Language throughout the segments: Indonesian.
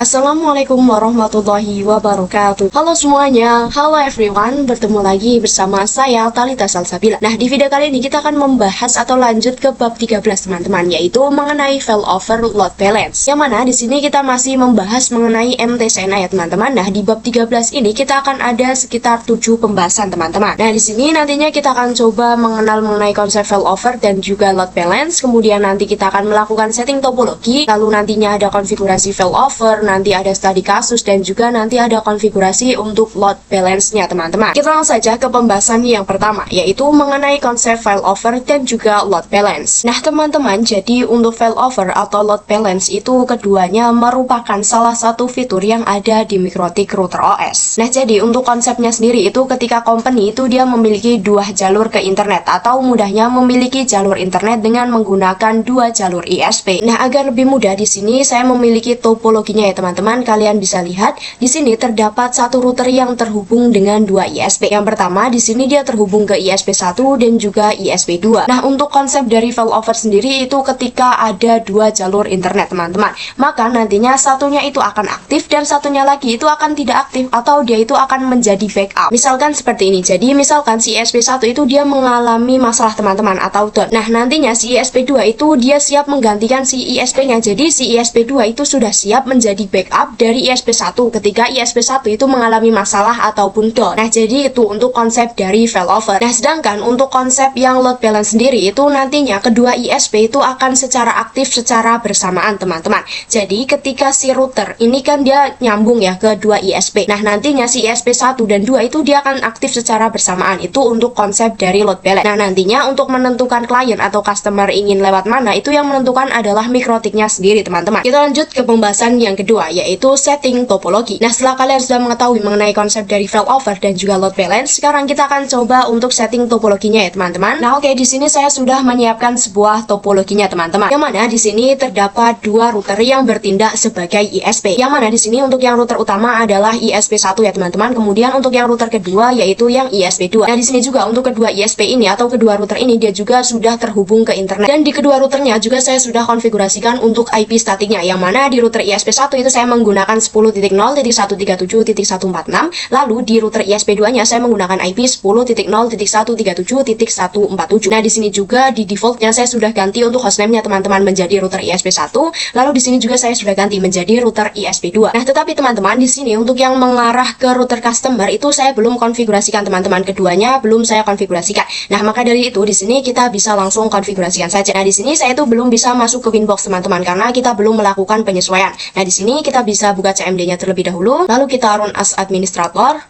Assalamualaikum warahmatullahi wabarakatuh. Halo semuanya, halo everyone. Bertemu lagi bersama saya Talita Salsabila. Nah, di video kali ini kita akan membahas atau lanjut ke bab 13 teman-teman, yaitu mengenai failover load balance. Yang mana di sini kita masih membahas mengenai MTCNA ya teman-teman. Nah, di bab 13 ini kita akan ada sekitar 7 pembahasan teman-teman. Nah, di sini nantinya kita akan coba mengenal mengenai konsep failover dan juga load balance. Kemudian nanti kita akan melakukan setting topologi, lalu nantinya ada konfigurasi failover, nanti ada studi kasus, dan juga nanti ada konfigurasi untuk load balance-nya teman-teman. Kita langsung saja ke pembahasan yang pertama, yaitu mengenai konsep failover dan juga load balance. Nah teman-teman, jadi untuk failover atau load balance itu keduanya merupakan salah satu fitur yang ada di MikroTik Router OS. Nah jadi untuk konsepnya sendiri itu ketika company itu dia memiliki dua jalur ke internet, atau mudahnya memiliki jalur internet dengan menggunakan dua jalur ISP. Nah agar lebih mudah di sini saya memiliki topologinya ya teman-teman. Kalian bisa lihat di sini terdapat satu router yang terhubung dengan dua ISP. Yang pertama di sini dia terhubung ke ISP 1 dan juga ISP 2. Nah, untuk konsep dari failover sendiri itu ketika ada dua jalur internet teman-teman, maka nantinya satunya itu akan aktif dan satunya lagi itu akan tidak aktif, atau dia itu akan menjadi backup. Misalkan seperti ini. Jadi misalkan si ISP 1 itu dia mengalami masalah teman-teman atau down. Nah, nantinya si ISP 2 itu dia siap menggantikan si ISP-nya. Jadi si ISP 2 itu sudah siap menjadi backup dari ISP 1 ketika ISP 1 itu mengalami masalah ataupun down. Nah, jadi itu untuk konsep dari failover. Nah, sedangkan untuk konsep yang load balance sendiri itu nantinya kedua ISP itu akan secara aktif secara bersamaan teman-teman. Jadi ketika si router ini kan dia nyambung ya ke dua ISP. Nah, nantinya si ISP 1 dan 2 itu dia akan aktif secara bersamaan. Itu untuk konsep dari load balance. Nah, nantinya untuk menentukan klien atau customer ingin lewat mana, itu yang menentukan adalah MikroTiknya sendiri teman-teman. Kita lanjut ke pembahasan yang kedua, yaitu setting topologi. Nah, setelah kalian sudah mengetahui mengenai konsep dari failover dan juga load balance, sekarang kita akan coba untuk setting topologinya ya teman-teman. Nah, oke, di sini saya sudah menyiapkan sebuah topologinya teman-teman. Yang mana di sini terdapat dua router yang bertindak sebagai ISP. Yang mana di sini untuk yang router utama adalah ISP 1 ya teman-teman. Kemudian untuk yang router kedua yaitu yang ISP 2. Nah, di sini juga untuk kedua ISP ini atau kedua router ini dia juga sudah terhubung ke internet. Dan di kedua routernya juga saya sudah konfigurasikan untuk IP statiknya. Yang mana di router ISP 1 itu saya menggunakan 10.0.137.146, lalu di router ISP 2-nya saya menggunakan IP 10.0.137.147. Nah, di sini juga di defaultnya saya sudah ganti untuk hostname-nya teman-teman menjadi router ISP 1, lalu di sini juga saya sudah ganti menjadi router ISP 2. Nah, tetapi teman-teman di sini untuk yang mengarah ke router customer itu saya belum konfigurasikan teman-teman, keduanya belum saya konfigurasikan. Nah, maka dari itu di sini kita bisa langsung konfigurasikan saja. Nah, di sini saya itu belum bisa masuk ke Winbox teman-teman karena kita belum melakukan penyesuaian. Nah, di sini kita bisa buka CMD-nya terlebih dahulu, lalu kita run as administrator,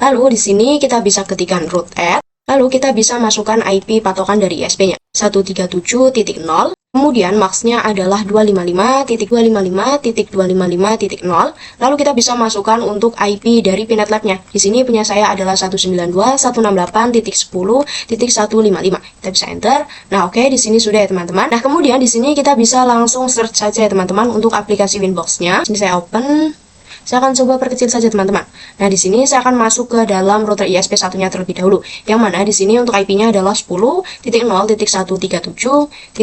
lalu di sini kita bisa ketikkan root add, lalu kita bisa masukkan IP patokan dari ISP-nya 137.0, kemudian max-nya adalah 255.255.255.0, lalu kita bisa masukkan untuk IP dari Pinet Lab-nya. Di sini punya saya adalah 192.168.10.155. Kita bisa enter. Nah, oke, di sini sudah ya teman-teman. Nah, kemudian di sini kita bisa langsung search saja ya teman-teman untuk aplikasi Winbox-nya. Sini saya open. Saya akan coba perkecil saja teman-teman. Nah, di sini saya akan masuk ke dalam router ISP satunya terlebih dahulu. Yang mana di sini untuk IP-nya adalah 10.0.137.146.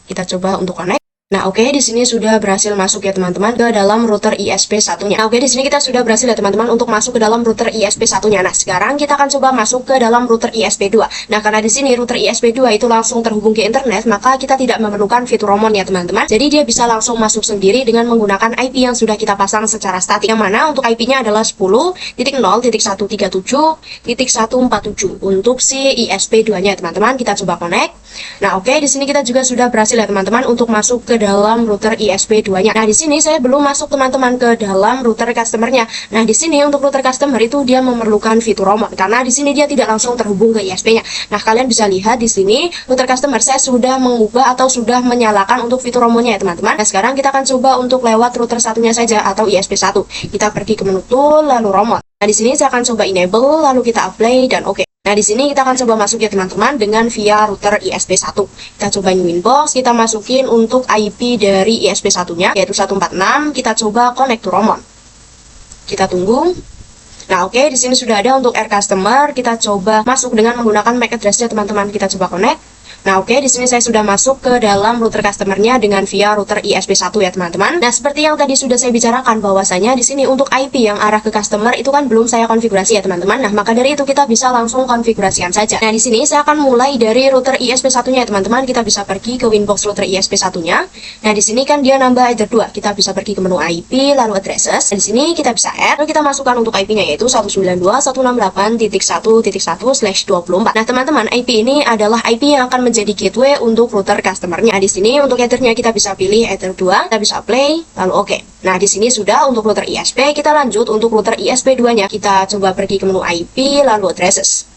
Kita coba untuk connect. Nah, oke, di sini sudah berhasil masuk ya teman-teman ke dalam router ISP satunya. Nah, oke, di sini kita sudah berhasil ya teman-teman untuk masuk ke dalam router ISP satunya. Nah, sekarang kita akan coba masuk ke dalam router ISP 2. Nah, karena di sini router ISP 2 itu langsung terhubung ke internet, maka kita tidak memerlukan fitur roaming ya teman-teman. Jadi dia bisa langsung masuk sendiri dengan menggunakan IP yang sudah kita pasang secara statik. Yang mana untuk IP-nya adalah 10.0.137.147 untuk si ISP 2-nya teman-teman. Kita coba connect. Nah, oke, di sini kita juga sudah berhasil ya teman-teman untuk masuk ke dalam router ISP 2-nya. Nah, di sini saya belum masuk teman-teman ke dalam router customer-nya. Nah, di sini untuk router customer itu dia memerlukan fitur roaming karena di sini dia tidak langsung terhubung ke ISP-nya. Nah, kalian bisa lihat di sini router customer saya sudah mengubah atau sudah menyalakan untuk fitur roaming-nya ya teman-teman. Nah, sekarang kita akan coba untuk lewat router satunya saja atau ISP 1. Kita pergi ke menu tool lalu roaming. Nah, di sini saya akan coba enable lalu kita apply dan oke. Nah, di sini kita akan coba masuk ya teman-teman dengan via router ISP 1. Kita coba new inbox, kita masukin untuk IP dari ISP 1-nya yaitu 146, kita coba connect to roaming. Kita tunggu. Nah, oke, di sini sudah ada untuk air customer. Kita coba masuk dengan menggunakan MAC address-nya teman-teman. Kita coba connect. Nah, oke, di sini saya sudah masuk ke dalam router customernya dengan via router ISP1 ya, teman-teman. Nah, seperti yang tadi sudah saya bicarakan bahwasanya di sini untuk IP yang arah ke customer itu kan belum saya konfigurasi ya, teman-teman. Nah, maka dari itu kita bisa langsung konfigurasikan saja. Nah, di sini saya akan mulai dari router ISP1-nya ya, teman-teman. Kita bisa pergi ke Winbox router ISP1-nya. Nah, di sini kan dia nambah header 2. Kita bisa pergi ke menu IP lalu addresses. Dan di sini kita bisa add, lalu kita masukkan untuk IP-nya yaitu 192.168.1.1/24. Nah, teman-teman, IP ini adalah IP yang akan menjadi gateway untuk router customernya. Nah, di sini untuk headernya kita bisa pilih header 2, kita bisa play, lalu oke. Nah, di sini sudah untuk router ISP. Kita lanjut untuk router ISP2-nya. Kita coba pergi ke menu IP lalu addresses.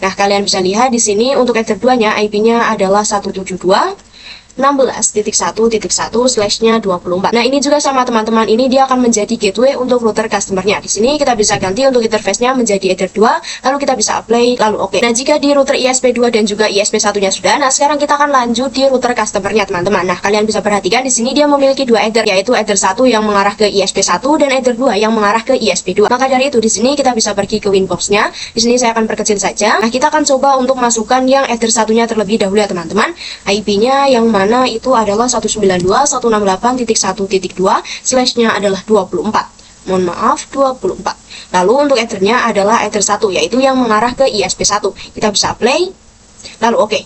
Nah, kalian bisa lihat di sini untuk header 2-nya IP-nya adalah 172.16.1.1/24. Nah, ini juga sama teman-teman, ini dia akan menjadi gateway untuk router customernya. Di sini kita bisa ganti untuk interface-nya menjadi header 2, lalu kita bisa apply, lalu oke. Nah, jika di router ISP2 dan juga ISP1-nya sudah, nah sekarang kita akan lanjut di router customernya, teman-teman. Nah, kalian bisa perhatikan di sini dia memiliki dua header, yaitu header 1 yang mengarah ke ISP1 dan header 2 yang mengarah ke ISP2. Maka dari itu di sini kita bisa pergi ke Winbox-nya. Di sini saya akan perkecil saja. Nah, kita akan coba untuk masukkan yang header 1-nya terlebih dahulu ya, teman-teman. IP-nya yang mana itu adalah 192.168.1.2/nya adalah 24. Mohon maaf, 24. Lalu untuk headernya adalah header 1, yaitu yang mengarah ke ISP1. Kita bisa play, lalu oke.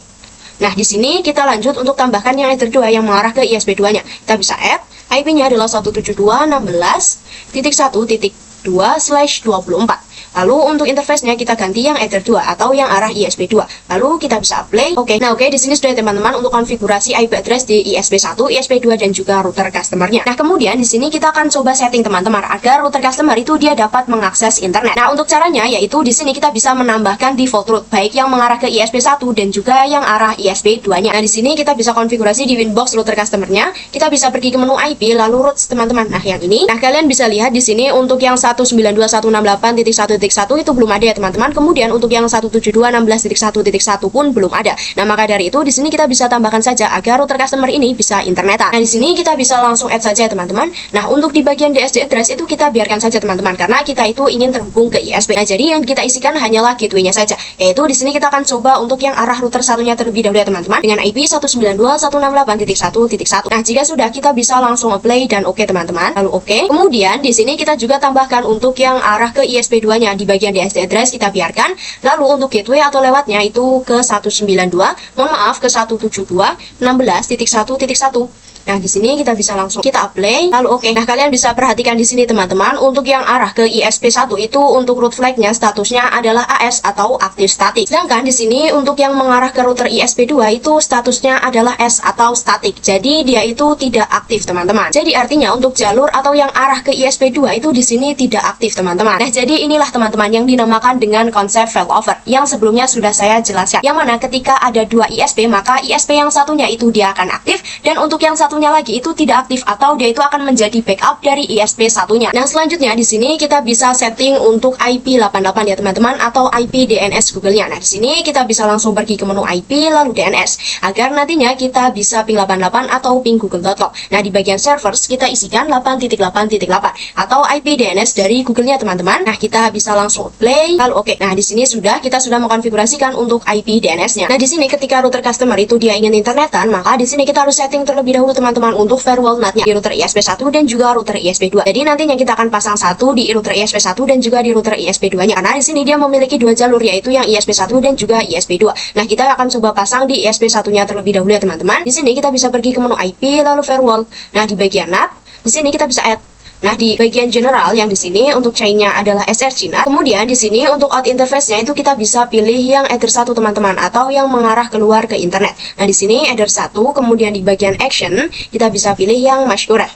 Nah, di sini kita lanjut untuk tambahkan yang header 2 yang mengarah ke ISP2-nya. Kita bisa add, IP-nya adalah 172.16.1.2/24. Lalu untuk interface-nya kita ganti yang header 2 atau yang arah ISP2. Lalu kita bisa play. Oke. Nah, oke, di sini sudah teman-teman untuk konfigurasi IP address di ISP1, ISP2 dan juga router customernya. Nah, kemudian di sini kita akan coba setting teman-teman agar router customer itu dia dapat mengakses internet. Nah, untuk caranya yaitu di sini kita bisa menambahkan default route baik yang mengarah ke ISP1 dan juga yang arah ISP2-nya. Nah, di sini kita bisa konfigurasi di Winbox router customernya. Kita bisa pergi ke menu IP lalu routes, teman-teman. Nah, yang ini. Nah, kalian bisa lihat di sini untuk yang 192.168.1.1 itu belum ada ya, teman-teman. Kemudian untuk yang 172.16.1.1 pun belum ada. Nah, maka dari itu di sini kita bisa tambahkan saja agar router customer ini bisa internetan. Nah, di sini kita bisa langsung add saja, teman-teman. Nah, untuk di bagian DSD address itu kita biarkan saja, teman-teman, karena kita itu ingin terhubung ke ISP. Nah, jadi yang kita isikan hanyalah gateway-nya saja. Yaitu di sini kita akan coba untuk yang arah router satunya terlebih dahulu ya, teman-teman, dengan IP 192.168.1.1. Nah, jika sudah kita bisa langsung apply dan oke, teman-teman. Lalu oke. Kemudian di sini kita juga tambahkan untuk yang arah ke ISP2-nya. Di bagian DSD address kita biarkan. Lalu untuk gateway atau lewatnya itu ke 192, mohon maaf, ke 172.16.1.1. Nah, di sini kita bisa langsung kita apply, lalu oke. Nah, kalian bisa perhatikan di sini, teman-teman, untuk yang arah ke ISP1 itu untuk root flag-nya statusnya adalah AS atau aktif statik. Sedangkan di sini untuk yang mengarah ke router ISP2 itu statusnya adalah S atau statik. Jadi dia itu tidak aktif, teman-teman. Jadi artinya untuk jalur atau yang arah ke ISP2 itu di sini tidak aktif, teman-teman. Nah, jadi inilah teman-teman yang dinamakan dengan konsep failover yang sebelumnya sudah saya jelaskan. Yang mana ketika ada dua ISP, maka ISP yang satunya itu dia akan aktif dan untuk yang satunya lagi itu tidak aktif atau dia itu akan menjadi backup dari ISP satunya. Nah, selanjutnya di sini kita bisa setting untuk IP 88 ya, teman-teman, atau IP DNS Google-nya. Nah, di sini kita bisa langsung pergi ke menu IP lalu DNS agar nantinya kita bisa ping 88 atau ping google.com. Nah, di bagian servers kita isikan 8.8.8 atau IP DNS dari Google-nya, teman-teman. Nah, kita bisa langsung play lalu oke. Nah, di sini kita sudah mengkonfigurasikan untuk IP DNS-nya. Nah, di sini ketika router customer itu dia ingin internetan, maka di sini kita harus setting terlebih dahulu, teman-teman, untuk firewall NAT-nya di router ISP1 dan juga router ISP2. Jadi nantinya kita akan pasang satu di router ISP1 dan juga di router ISP2-nya. Karena di sini dia memiliki dua jalur, yaitu yang ISP1 dan juga ISP2. Nah, kita akan coba pasang di ISP1-nya terlebih dahulu ya, teman-teman. Di sini kita bisa pergi ke menu IP lalu firewall. Nah, di bagian NAT, di sini kita bisa add. Nah, di bagian general yang di sini untuk chain-nya adalah SRC NAT. Kemudian di sini untuk out interface-nya itu kita bisa pilih yang header 1, teman-teman, atau yang mengarah keluar ke internet. Nah, di sini header 1, kemudian di bagian action kita bisa pilih yang Mashkura.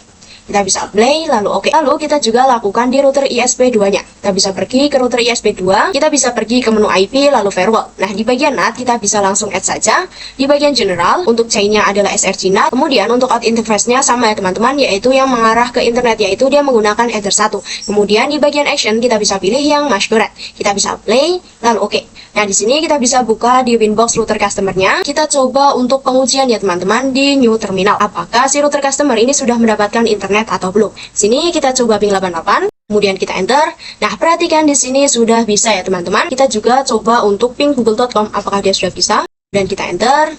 Kita bisa play lalu oke. Lalu kita juga lakukan di router ISP2-nya. Kita bisa pergi ke router ISP2, kita bisa pergi ke menu IP lalu firewall. Nah, di bagian NAT kita bisa langsung add saja. Di bagian general untuk chain-nya adalah SRC NAT. Kemudian untuk out interface-nya sama ya, teman-teman, yaitu yang mengarah ke internet, yaitu dia menggunakan header 1. Kemudian di bagian action kita bisa pilih yang Mashkura. Kita bisa play lalu oke. Nah, di sini kita bisa buka di Winbox router customer-nya. Kita coba untuk pengujian ya, teman-teman, di new terminal. Apakah si router customer ini sudah mendapatkan internet atau belum? Sini kita coba ping 88. Kemudian kita enter. Nah, perhatikan di sini sudah bisa ya, teman-teman. Kita juga coba untuk ping google.com apakah dia sudah bisa. Dan kita enter.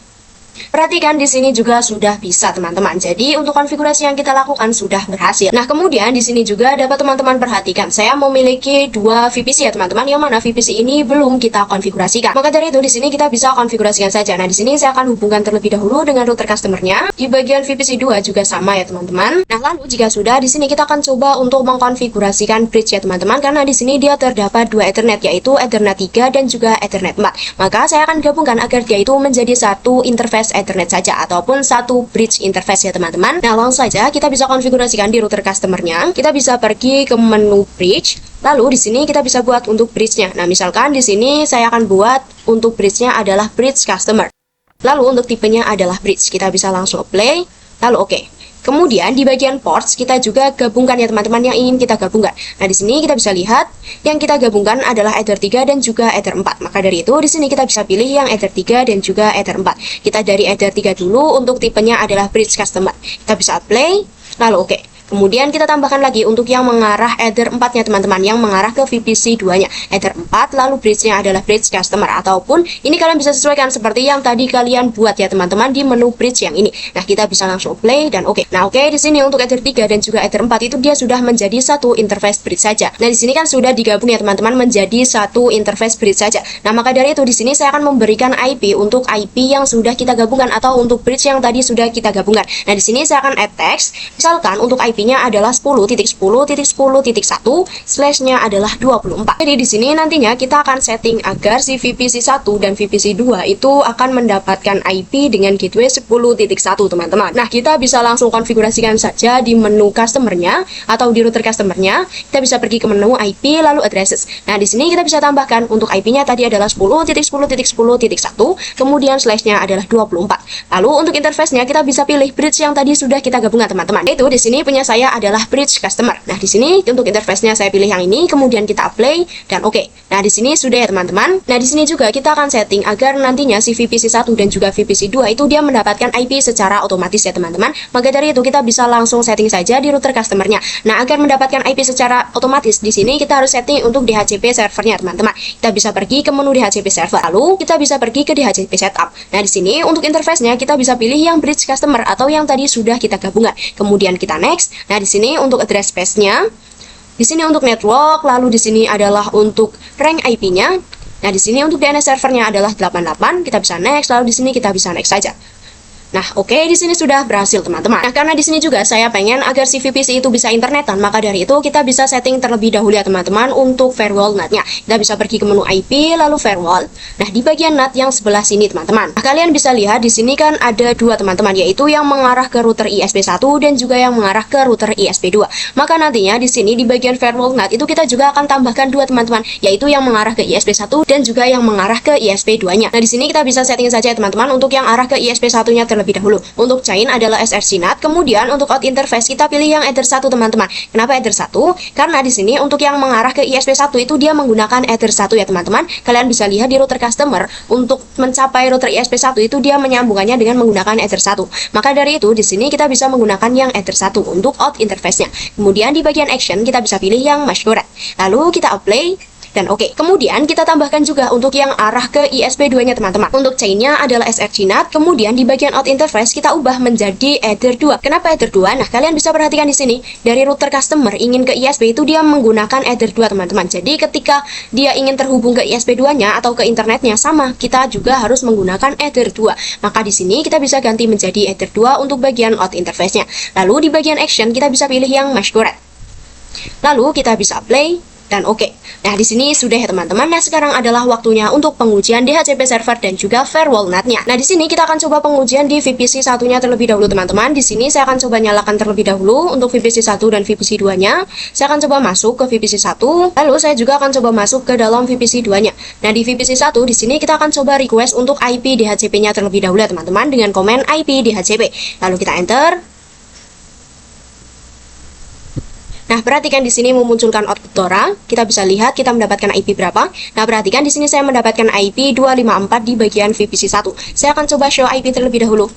Perhatikan di sini juga sudah bisa teman-teman. Jadi untuk konfigurasi yang kita lakukan sudah berhasil. Nah, kemudian di sini juga dapat teman-teman perhatikan, saya memiliki dua VPC ya teman-teman, yang mana VPC ini belum kita konfigurasikan. Maka dari itu di sini kita bisa konfigurasikan saja. Nah, di sini saya akan hubungkan terlebih dahulu dengan router customernya. Di bagian VPC 2 juga sama ya teman-teman. Nah, lalu jika sudah, di sini kita akan coba untuk mengkonfigurasikan bridge ya teman-teman, karena di sini dia terdapat dua Ethernet, yaitu Ethernet 3 dan juga Ethernet 4. Maka saya akan gabungkan agar dia itu menjadi satu interface Ethernet saja ataupun satu bridge interface ya teman-teman. Nah, langsung saja kita bisa konfigurasikan di router customernya. Kita bisa pergi ke menu bridge. Lalu di sini kita bisa buat untuk bridge-nya. Nah, misalkan di sini saya akan buat untuk bridge-nya adalah bridge customer. Lalu untuk tipenya adalah bridge. Kita bisa langsung play. Lalu oke. Kemudian di bagian ports kita juga gabungkan ya teman-teman yang ingin kita gabungkan. Nah, di sini kita bisa lihat yang kita gabungkan adalah Ether 3 dan juga Ether 4. Maka dari itu di sini kita bisa pilih yang Ether 3 dan juga Ether 4. Kita dari Ether 3 dulu, untuk tipenya adalah bridge customer. Kita bisa play, lalu oke. Kemudian kita tambahkan lagi untuk yang mengarah Ether 4-nya teman-teman, yang mengarah ke VPC 2-nya. Ether 4, lalu bridge-nya adalah bridge customer, ataupun ini kalian bisa sesuaikan seperti yang tadi kalian buat ya teman-teman di menu bridge yang ini. Nah, kita bisa langsung play dan oke. Nah, oke, di sini untuk Ether 3 dan juga Ether 4 itu dia sudah menjadi satu interface bridge saja. Nah, di sini kan sudah digabung ya teman-teman menjadi satu interface bridge saja. Nah, maka dari itu di sini saya akan memberikan IP untuk IP yang sudah kita gabungkan atau untuk bridge yang tadi sudah kita gabungkan. Nah, di sini saya akan add text. Misalkan untuk IP-nya adalah 10.10.1, slashnya adalah 24. Jadi di sini nantinya kita akan setting agar si VPC 1 dan VPC 2 itu akan mendapatkan IP dengan gateway 10.1 teman-teman. Nah, kita bisa langsung konfigurasikan saja di menu customernya atau di router customernya. Kita bisa pergi ke menu IP lalu addresses. Nah, di sini kita bisa tambahkan untuk IP-nya tadi adalah 10.10.10.1, kemudian slashnya adalah 24. Lalu untuk interface-nya kita bisa pilih bridge yang tadi sudah kita gabungkan teman-teman. Itu di sini punya saya adalah bridge customer. Nah, di sini untuk interface-nya saya pilih yang ini, kemudian kita apply dan oke. Nah, di sini sudah ya teman-teman. Nah, di sini juga kita akan setting agar nantinya si VPC 1 dan juga VPC 2 itu dia mendapatkan IP secara otomatis ya teman-teman. Maka dari itu kita bisa langsung setting saja di router customernya. Nah, agar mendapatkan IP secara otomatis di sini kita harus setting untuk DHCP servernya teman-teman. Kita bisa pergi ke menu DHCP server. Lalu kita bisa pergi ke DHCP setup. Nah, di sini untuk interface-nya kita bisa pilih yang bridge customer atau yang tadi sudah kita gabungkan. Kemudian kita next. Nah, di sini untuk address space-nya, di sini untuk network, lalu di sini adalah untuk rank IP-nya. Nah, di sini untuk DNS servernya adalah 88. Kita bisa next, lalu di sini kita bisa next saja. Nah, oke, di sini sudah berhasil teman-teman. Nah, karena di sini juga saya pengen agar si VPC itu bisa internetan, maka dari itu kita bisa setting terlebih dahulu ya teman-teman untuk firewall NAT-nya. Kita bisa pergi ke menu IP lalu firewall. Nah, di bagian NAT yang sebelah sini teman-teman. Nah, kalian bisa lihat di sini kan ada dua teman-teman, yaitu yang mengarah ke router ISP1 dan juga yang mengarah ke router ISP2. Maka nantinya di sini di bagian firewall NAT itu kita juga akan tambahkan dua teman-teman, yaitu yang mengarah ke ISP1 dan juga yang mengarah ke ISP2-nya. Nah, di sini kita bisa setting saja teman-teman untuk yang arah ke ISP1-nya terlebih dahulu. Untuk chain adalah SRC NAT, kemudian untuk out interface kita pilih yang Ether 1 teman-teman. Kenapa Ether 1? Karena di sini untuk yang mengarah ke ISP1 itu dia menggunakan Ether 1 ya teman-teman. Kalian bisa lihat di router customer untuk mencapai router ISP1 itu dia menyambungannya dengan menggunakan Ether 1. Maka dari itu di sini kita bisa menggunakan yang Ether 1 untuk out interface-nya. Kemudian di bagian action kita bisa pilih yang Mashkurat. Lalu kita apply dan oke. Kemudian kita tambahkan juga untuk yang arah ke ISP2-nya teman-teman. Untuk chain-nya adalah SRC NAT, kemudian di bagian out interface kita ubah menjadi Ether 2. Kenapa Ether 2? Nah, kalian bisa perhatikan di sini, dari router customer ingin ke ISP itu dia menggunakan Ether 2 teman-teman. Jadi ketika dia ingin terhubung ke ISP2-nya atau ke internetnya sama, kita juga harus menggunakan Ether 2. Maka di sini kita bisa ganti menjadi Ether 2 untuk bagian out interface-nya. Lalu di bagian action kita bisa pilih yang Mashkurat. Lalu kita bisa play dan oke. Nah, di sini sudah ya teman-teman. Nah, sekarang adalah waktunya untuk pengujian DHCP server dan juga firewall NAT-nya. Nah, di sini kita akan coba pengujian di VPC 1-nya terlebih dahulu teman-teman. Di sini saya akan coba nyalakan terlebih dahulu untuk VPC 1 dan VPC 2-nya. Saya akan coba masuk ke VPC 1, lalu saya juga akan coba masuk ke dalam VPC 2-nya. Nah, di VPC 1 di sini kita akan coba request untuk IP DHCP-nya terlebih dahulu ya teman-teman dengan komen IP DHCP. Lalu kita enter. Nah, perhatikan di sini memunculkan output Tora. Kita bisa lihat kita mendapatkan IP berapa. Nah, perhatikan di sini saya mendapatkan IP 254 di bagian VPC 1. Saya akan coba show IP terlebih dahulu.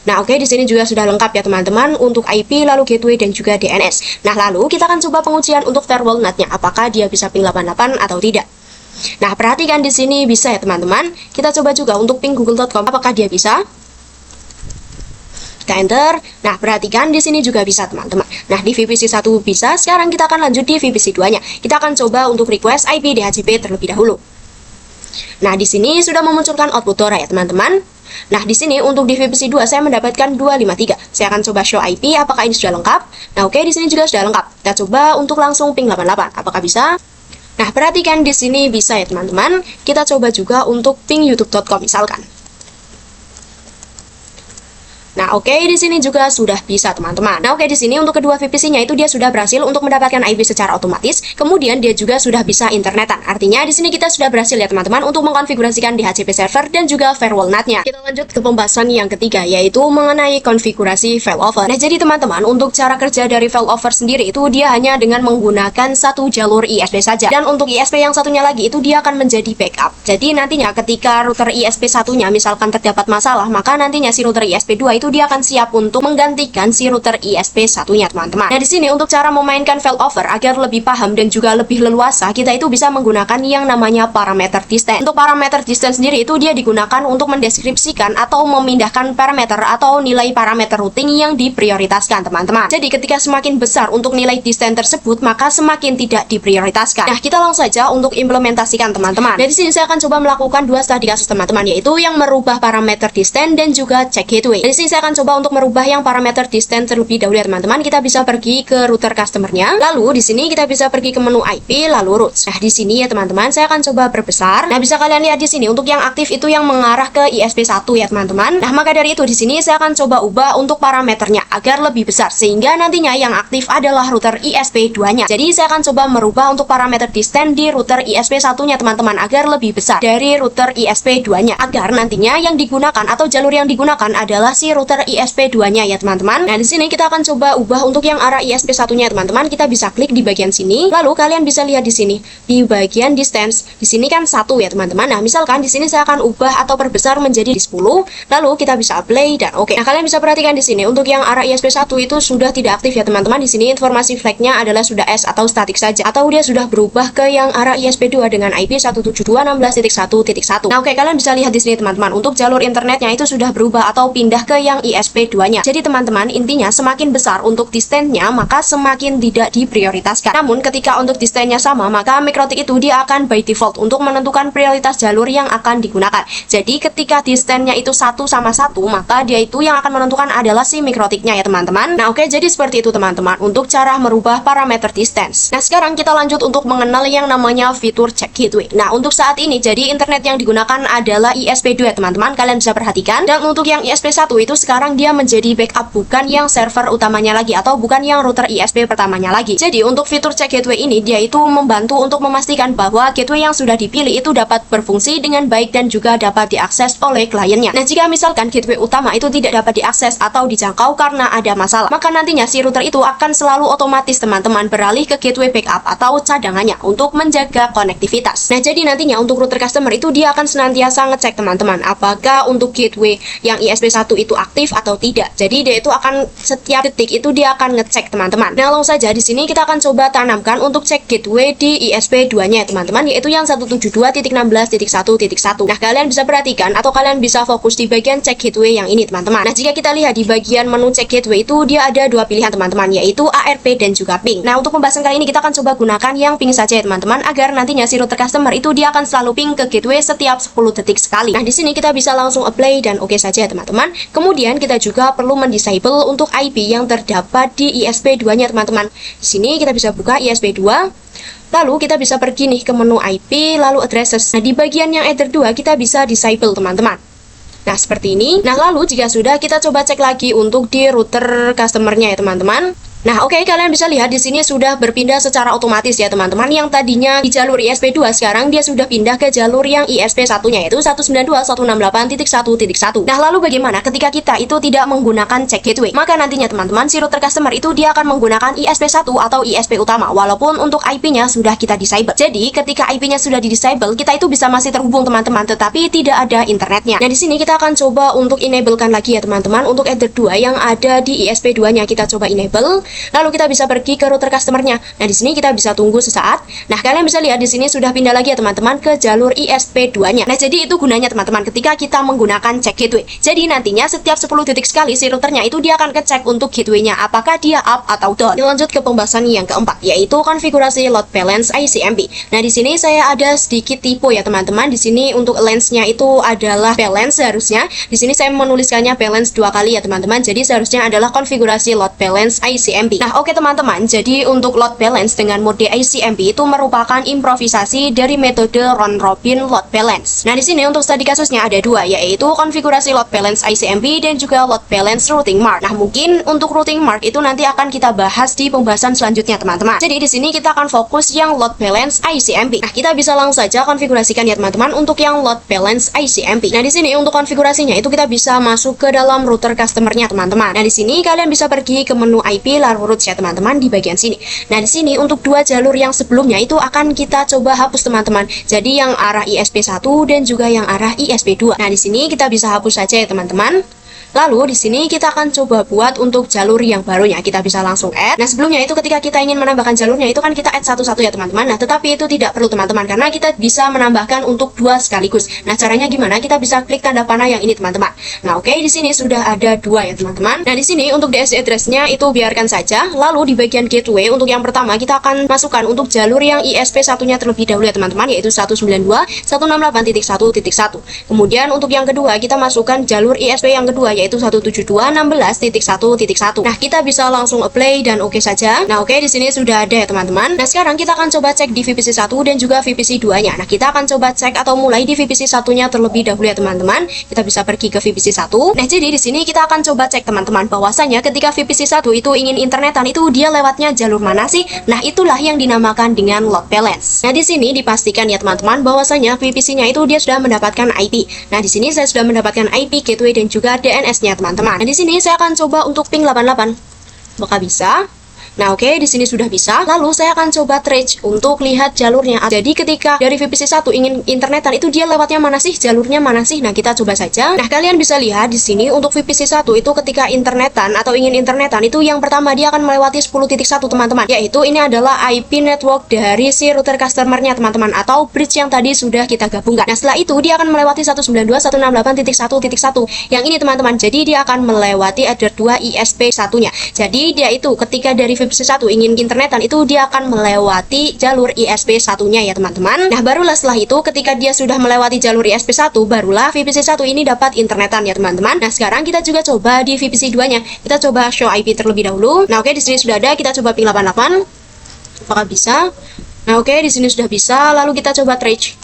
Nah, oke, di sini juga sudah lengkap ya teman-teman untuk IP, lalu gateway dan juga DNS. Nah, lalu kita akan coba pengujian untuk firewall NAT-nya. Apakah dia bisa ping 88 atau tidak? Nah, perhatikan di sini bisa ya teman-teman. Kita coba juga untuk ping google.com, apakah dia bisa? Kita enter. Nah, perhatikan di sini juga bisa teman-teman. Nah, di VPC 1 bisa. Sekarang kita akan lanjut di VPC 2-nya. Kita akan coba untuk request IP DHCP terlebih dahulu. Nah, di sini sudah memunculkan output Tora ya teman-teman. Nah, di sini untuk di VPC 2 saya mendapatkan 253. Saya akan coba show IP apakah ini sudah lengkap. Nah, oke, di sini juga sudah lengkap. Kita coba untuk langsung ping 88. Apakah bisa? Nah, perhatikan di sini bisa ya teman-teman. Kita coba juga untuk ping youtube.com misalkan. Nah, oke, di sini juga sudah bisa teman-teman. Nah, oke, di sini untuk kedua VPC-nya itu dia sudah berhasil untuk mendapatkan IP secara otomatis. Kemudian dia juga sudah bisa internetan. Artinya di sini kita sudah berhasil ya teman-teman untuk mengkonfigurasikan DHCP server dan juga firewall NAT-nya. Kita lanjut ke pembahasan yang ketiga, yaitu mengenai konfigurasi failover. Nah, jadi teman-teman, untuk cara kerja dari failover sendiri itu dia hanya dengan menggunakan satu jalur ISP saja. Dan untuk ISP yang satunya lagi itu dia akan menjadi backup. Jadi nantinya ketika router ISP satunya misalkan terdapat masalah, maka nantinya si router ISP 2 itu dia akan siap untuk menggantikan si router ISP satunya teman-teman. Nah, di sini untuk cara memainkan failover agar lebih paham dan juga lebih leluasa, kita itu bisa menggunakan yang namanya parameter distance. Untuk parameter distance sendiri itu dia digunakan untuk mendeskripsikan atau memindahkan parameter atau nilai parameter routing yang diprioritaskan teman-teman. Jadi ketika semakin besar untuk nilai distance tersebut, maka semakin tidak diprioritaskan. Nah, kita langsung saja untuk implementasikan teman-teman. Nah, di sini saya akan coba melakukan dua studi kasus teman-teman, yaitu yang merubah parameter distance dan juga check gateway. Di sini saya akan coba untuk merubah yang parameter distance terlebih dahulu ya teman-teman. Kita bisa pergi ke router customernya. Lalu di sini kita bisa pergi ke menu IP lalu routes. Nah, di sini ya teman-teman, saya akan coba perbesar. Nah, bisa kalian lihat di sini untuk yang aktif itu yang mengarah ke ISP 1 ya teman-teman. Nah, maka dari itu di sini saya akan coba ubah untuk parameternya agar lebih besar sehingga nantinya yang aktif adalah router ISP 2-nya. Jadi saya akan coba merubah untuk parameter distance di router ISP 1-nya teman-teman agar lebih besar dari router ISP 2-nya agar nantinya yang digunakan atau jalur yang digunakan adalah si router ISP 2-nya ya teman-teman. Nah, di sini kita akan coba ubah untuk yang arah ISP 1-nya teman-teman. Kita bisa klik di bagian sini. Lalu kalian bisa lihat di sini di bagian distance. Di sini kan 1 ya teman-teman. Nah, misalkan di sini saya akan ubah atau perbesar menjadi 10. Lalu kita bisa apply dan oke. Nah, kalian bisa perhatikan di sini untuk yang arah ISP 1 itu sudah tidak aktif ya teman-teman. Di sini informasi flag-nya adalah sudah S atau static saja atau dia sudah berubah ke yang arah ISP 2 dengan IP 172.16.1.1. Nah, oke, kalian bisa lihat di sini teman-teman. Untuk jalur internetnya itu sudah berubah atau pindah ke yang ISP 2-nya. Jadi teman-teman, intinya semakin besar untuk distance-nya maka semakin tidak diprioritaskan. Namun ketika untuk distance-nya sama, maka mikrotik itu dia akan by default untuk menentukan prioritas jalur yang akan digunakan. Jadi ketika distance-nya itu 1 sama 1, maka dia itu yang akan menentukan adalah si mikrotiknya ya teman-teman. Nah, oke, jadi seperti itu teman-teman untuk cara merubah parameter distance. Nah, sekarang kita lanjut untuk mengenal yang namanya fitur check gateway. Nah, untuk saat ini jadi internet yang digunakan adalah ISP2 ya teman-teman. Kalian bisa perhatikan. Dan untuk yang ISP1 itu sekarang dia menjadi backup, bukan yang server utamanya lagi atau bukan yang router ISP pertamanya lagi. Jadi untuk fitur check gateway ini dia itu membantu untuk memastikan bahwa gateway yang sudah dipilih itu dapat berfungsi dengan baik dan juga dapat diakses oleh kliennya. Nah, jika misalkan gateway utama itu tidak dapat diakses atau dijangkau karena ada masalah, maka nantinya si router itu akan selalu otomatis teman-teman beralih ke gateway backup atau cadangannya untuk menjaga konektivitas. Nah, jadi nantinya untuk router customer itu dia akan senantiasa ngecek teman-teman apakah untuk gateway yang ISP1 itu aktif atau tidak. Jadi dia itu akan setiap detik itu dia akan ngecek teman-teman. Nah, langsung saja di sini kita akan coba tanamkan untuk cek gateway di ISP 2-nya teman-teman, yaitu yang 172.16.1.1. Nah, kalian bisa perhatikan atau kalian bisa fokus di bagian cek gateway yang ini teman-teman. Nah, jika kita lihat di bagian menu cek gateway itu dia ada dua pilihan teman-teman, yaitu ARP dan juga ping. Nah, untuk pembahasan kali ini kita akan coba gunakan yang ping saja ya teman-teman agar nantinya si router customer itu dia akan selalu ping ke gateway setiap 10 detik sekali. Nah, di sini kita bisa langsung apply dan oke saja ya teman-teman. Kemudian kita juga perlu mendisable untuk IP yang terdapat di ISP 2-nya teman-teman. Di sini kita bisa buka ISP 2. Lalu kita bisa pergi nih ke menu IP lalu addresses. Nah, di bagian yang Ether 2 kita bisa disable teman-teman. Nah, seperti ini. Nah, lalu jika sudah kita coba cek lagi untuk di router customernya ya teman-teman. Nah, oke, kalian bisa lihat di sini sudah berpindah secara otomatis ya teman-teman. Yang tadinya di jalur ISP2 sekarang dia sudah pindah ke jalur yang ISP1-nya yaitu 192.168.1.1. Nah, lalu bagaimana ketika kita itu tidak menggunakan check gateway? Maka nantinya teman-teman si router customer itu dia akan menggunakan ISP1 atau ISP utama walaupun untuk IP-nya sudah kita disable. Jadi, ketika IP-nya sudah di-disable, kita itu bisa masih terhubung teman-teman tetapi tidak ada internetnya. Nah, di sini kita akan coba untuk enablekan lagi ya teman-teman untuk Ether 2 yang ada di ISP2-nya kita coba enable. Lalu kita bisa pergi ke router customernya. Nah, di sini kita bisa tunggu sesaat. Nah, kalian bisa lihat di sini sudah pindah lagi ya teman-teman ke jalur ISP2-nya. Nah, jadi itu gunanya teman-teman ketika kita menggunakan check gateway. Jadi nantinya setiap 10 detik sekali si routernya itu dia akan ngecek untuk gateway-nya apakah dia up atau down. Lanjut ke pembahasan yang keempat, yaitu konfigurasi load balance ICMP. Nah, di sini saya ada sedikit tipe ya teman-teman. Di sini untuk lens-nya itu adalah balance seharusnya. Di sini saya menuliskannya balance 2 kali ya teman-teman. Jadi seharusnya adalah konfigurasi load balance ICMP. Nah, oke teman-teman. Jadi untuk load balance dengan mode ICMP itu merupakan improvisasi dari metode round robin load balance. Nah, di sini untuk studi kasusnya ada dua, yaitu konfigurasi load balance ICMP dan juga load balance routing mark. Nah, mungkin untuk routing mark itu nanti akan kita bahas di pembahasan selanjutnya teman-teman. Jadi di sini kita akan fokus yang load balance ICMP. Nah, kita bisa langsung saja konfigurasikan ya teman-teman untuk yang load balance ICMP. Nah, di sini untuk konfigurasinya itu kita bisa masuk ke dalam router customernya teman-teman. Nah, di sini kalian bisa pergi ke menu IP lalu routes ya teman-teman di bagian sini. Nah, di sini untuk dua jalur yang sebelumnya itu akan kita coba hapus teman-teman. Jadi yang arah ISP1 dan juga yang arah ISP2. Nah, di sini kita bisa hapus saja ya teman-teman. Lalu di sini kita akan coba buat untuk jalur yang barunya. Kita bisa langsung add. Nah, sebelumnya itu ketika kita ingin menambahkan jalurnya itu kan kita add satu-satu ya teman-teman. Nah, tetapi itu tidak perlu teman-teman karena kita bisa menambahkan untuk dua sekaligus. Nah, caranya gimana? Kita bisa klik tanda panah yang ini teman-teman. Nah, oke, di sini sudah ada dua ya teman-teman. Nah, di sini untuk DSC address-nya itu biarkan saja. Lalu di bagian gateway untuk yang pertama kita akan masukkan untuk jalur yang ISP1-nya terlebih dahulu ya teman-teman, yaitu 192.168.1.1. Kemudian untuk yang kedua kita masukkan jalur ISP yang kedua yaitu 172.16.1.1. Nah, kita bisa langsung apply dan oke saja. Nah, oke, di sini sudah ada ya teman-teman. Nah, sekarang kita akan coba cek di VPC 1 dan juga VPC 2-nya. Nah, kita akan coba cek atau mulai di VPC 1-nya terlebih dahulu ya teman-teman. Kita bisa pergi ke VPC 1. Nah, jadi di sini kita akan coba cek teman-teman bahwasanya ketika VPC 1 itu ingin internetan itu dia lewatnya jalur mana sih? Nah, itulah yang dinamakan dengan load balance. Nah, di sini dipastikan ya teman-teman bahwasanya VPC-nya itu dia sudah mendapatkan IP. Nah, di sini saya sudah mendapatkan IP gateway dan juga DNS-nya teman-teman. Nah, di sini saya akan coba untuk ping 88. Apakah bisa? Nah, oke, di sini sudah bisa. Lalu saya akan coba trace untuk lihat jalurnya. Jadi ketika dari VPC 1 ingin internetan itu dia lewatnya mana sih? Jalurnya mana sih? Nah, kita coba saja. Nah, kalian bisa lihat di sini untuk VPC 1 itu ketika internetan atau ingin internetan itu yang pertama dia akan melewati 10.1 teman-teman. Yaitu ini adalah IP network dari si router customernya teman-teman atau bridge yang tadi sudah kita gabungkan. Nah, setelah itu dia akan melewati 192.168.1.1 yang ini teman-teman. Jadi dia akan melewati ada 2 ISP satunya. Jadi dia itu ketika dari VPC 1 ingin internetan itu dia akan melewati jalur ISP satunya ya teman-teman. Nah, barulah setelah itu ketika dia sudah melewati jalur ISP 1 barulah VPC 1 ini dapat internetan ya teman-teman. Nah, sekarang kita juga coba di VPC 2-nya. Kita coba show IP terlebih dahulu. Nah, oke, di sini sudah ada. Kita coba ping 88. Apakah bisa? Nah, oke, di sini sudah bisa. Lalu kita coba trace